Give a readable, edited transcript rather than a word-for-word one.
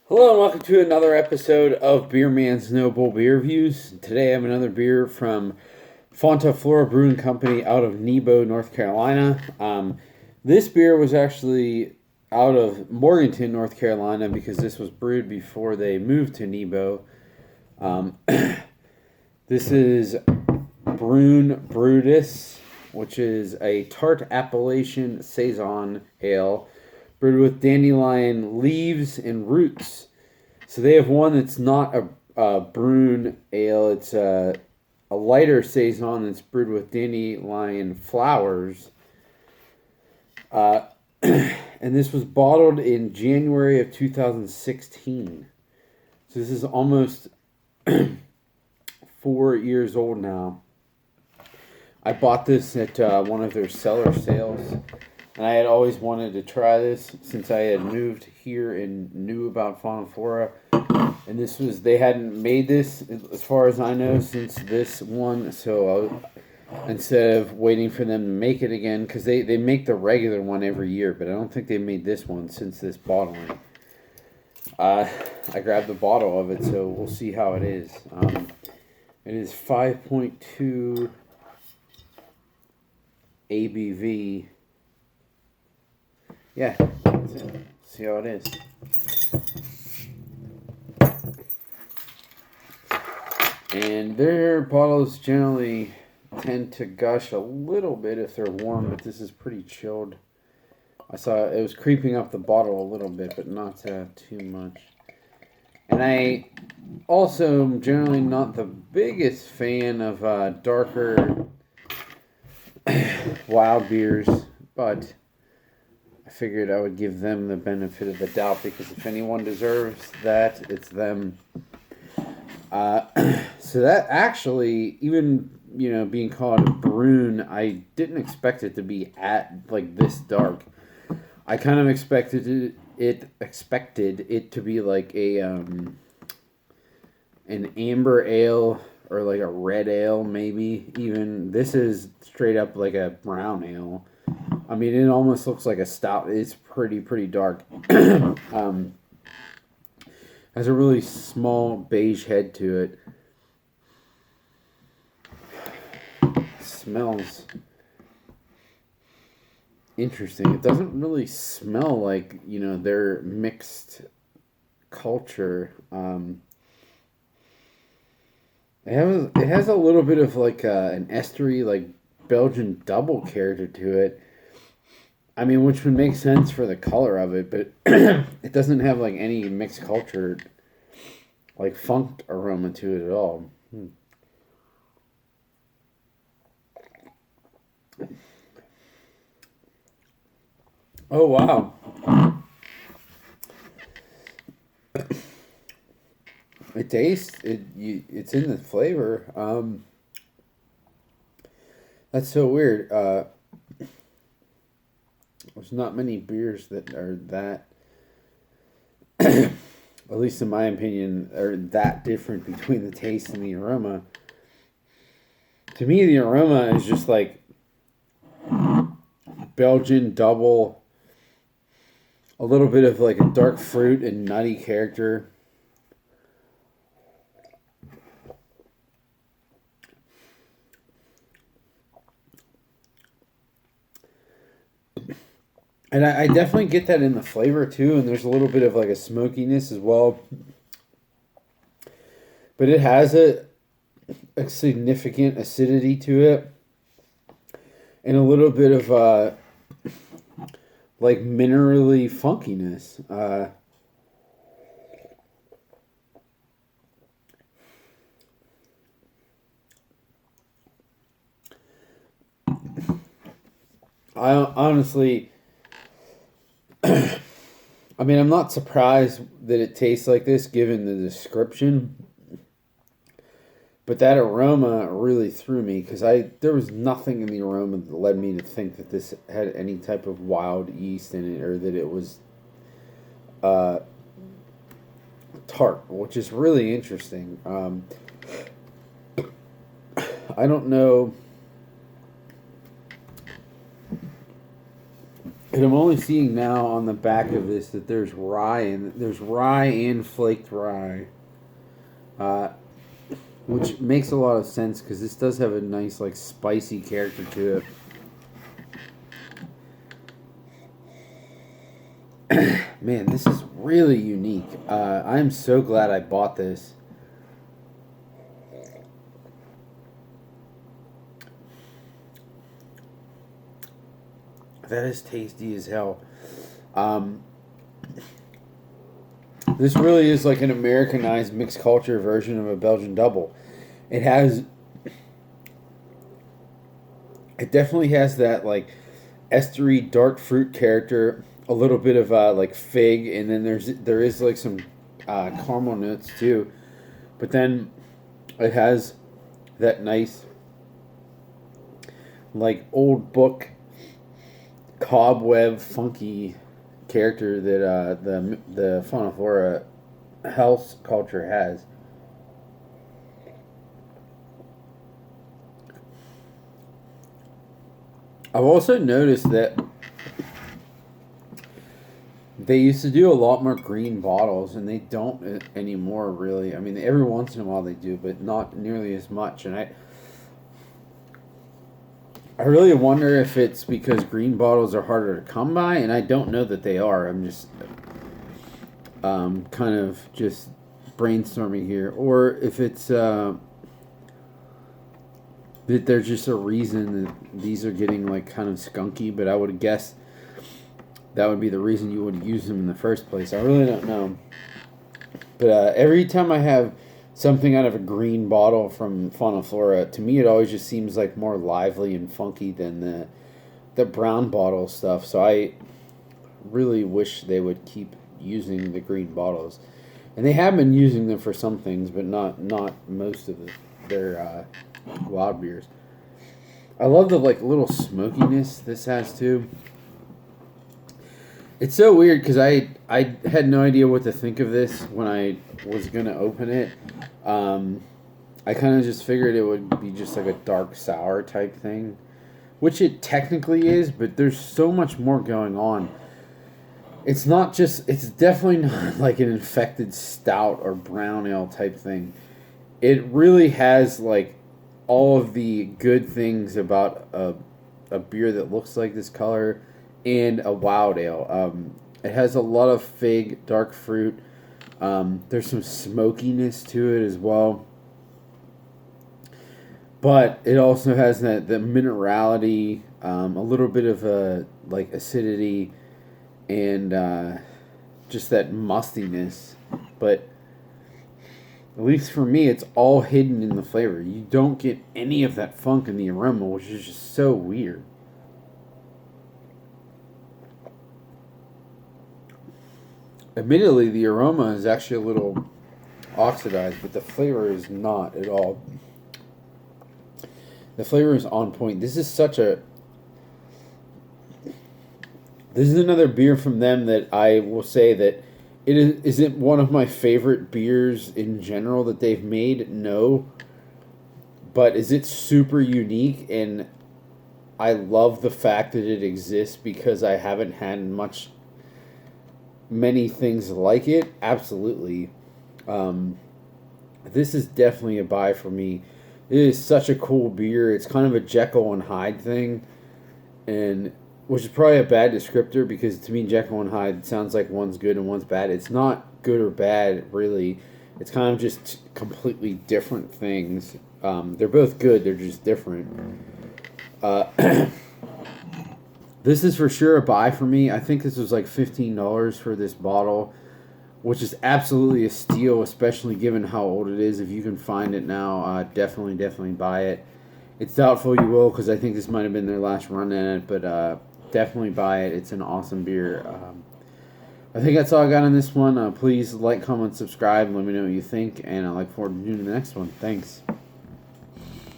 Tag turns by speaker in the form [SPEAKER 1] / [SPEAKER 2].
[SPEAKER 1] Hello and welcome to another episode of Beer Man's Noble Beer Reviews. Today I have another beer from Fonta, Flora Brewing Company out of Nebo, North Carolina. This beer was actually out of Morganton, North Carolina, because this was brewed before they moved to Nebo. This is Brun Brutus, which is a tart Appellation Saison ale brewed with dandelion leaves and roots. So they have one that's not a Brun ale. It's a lighter saison that's brewed with dandelion flowers. And this was bottled in January of 2016. So this is almost 4 years old now. I bought this at one of their cellar sales. And I had always wanted to try this since I had moved here and knew about Fonta, Flora. And they hadn't made this, as far as I know, since this one. So instead of waiting for them to make it again, because they make the regular one every year, but I don't think they made this one since this bottling. I grabbed the bottle of it, so we'll see how it is. It is 5.2 ABV. Yeah, that's it. See how it is. And their bottles generally tend to gush a little bit if they're warm, but this is pretty chilled. I saw it was creeping up the bottle a little bit, but not too much. And I also am generally not the biggest fan of darker wild beers, but I figured I would give them the benefit of the doubt, because if anyone deserves that, it's them. So that actually, even being called a Brun, I didn't expect it to be at like this dark. I kind of expected it to be like an amber ale or like a red ale, maybe even. This is straight up like a brown ale. I mean, it almost looks like a stout. It's pretty dark. Has a really small beige head to it. Smells interesting. It doesn't really smell like, their mixed culture. It has a little bit of like an estery, like Belgian double character to it. I mean, which would make sense for the color of it, but it doesn't have like any mixed culture, like funk aroma to it at all. Oh wow! It tastes it. It's in the flavor. That's so weird. There's not many beers that are that, at least in my opinion, are that different between the taste and the aroma. To me, the aroma is just like Belgian double, a little bit of like a dark fruit and nutty character. And I definitely get that in the flavor too, and there's a little bit of like a smokiness as well. But it has a significant acidity to it, and a little bit of like minerally funkiness. I honestly, I mean, I'm not surprised that it tastes like this given the description. But that aroma really threw me, because there was nothing in the aroma that led me to think that this had any type of wild yeast in it, or that it was tart, which is really interesting. I don't know And I'm only seeing now on the back of this that there's rye and flaked rye, uh, which makes a lot of sense because this does have a nice like spicy character to it. Man, this is really unique. I'm so glad I bought this. That is tasty as hell. This really is like an Americanized mixed culture version of a Belgian double. It definitely has that like estery dark fruit character, a little bit of like fig, and then there is like some caramel notes too. But then it has that nice like old book cobweb funky character that the Fauna Flora health culture has. I've also noticed that they used to do a lot more green bottles, and they don't anymore, really. I mean, every once in a while they do, but not nearly as much. And I really wonder if it's because green bottles are harder to come by, and I don't know that they are. I'm just kind of just brainstorming here, or if it's that there's just a reason that these are getting like kind of skunky. But I would guess that would be the reason you would use them in the first place. I really don't know. But every time I have something out of a green bottle from Fauna Flora, to me it always just seems like more lively and funky than the brown bottle stuff. So I really wish they would keep using the green bottles. And they have been using them for some things, but not most of their wild beers. I love the like little smokiness this has too. It's so weird because I had no idea what to think of this when I was going to open it. I kind of just figured it would be just like a dark sour type thing, which it technically is, but there's so much more going on. It's definitely not like an infected stout or brown ale type thing. It really has like all of the good things about a beer that looks like this color and a wild ale. It has a lot of fig, dark fruit. There's some smokiness to it as well. But it also has the minerality, a little bit of a like acidity, and just that mustiness. But at least for me, it's all hidden in the flavor. You don't get any of that funk in the aroma, which is just so weird. Admittedly, the aroma is actually a little oxidized, but the flavor is not at all. The flavor is on point. This is another beer from them that I will say that isn't one of my favorite beers in general that they've made. No. But is it super unique? And I love the fact that it exists because I haven't had many things like it. Absolutely. This is definitely a buy for me. It is such a cool beer. It's kind of a Jekyll and Hyde thing, and which is probably a bad descriptor because to me Jekyll and Hyde sounds like one's good and one's bad. It's not good or bad really. It's kind of just completely different things. They're both good. They're just different. This is for sure a buy for me. I think this was like $15 for this bottle, which is absolutely a steal, especially given how old it is. If you can find it now, definitely buy it. It's doubtful you will because I think this might have been their last run at it, but definitely buy it. It's an awesome beer. I think that's all I got on this one. Please like, comment, subscribe, let me know what you think, and I look forward to doing the next one. Thanks.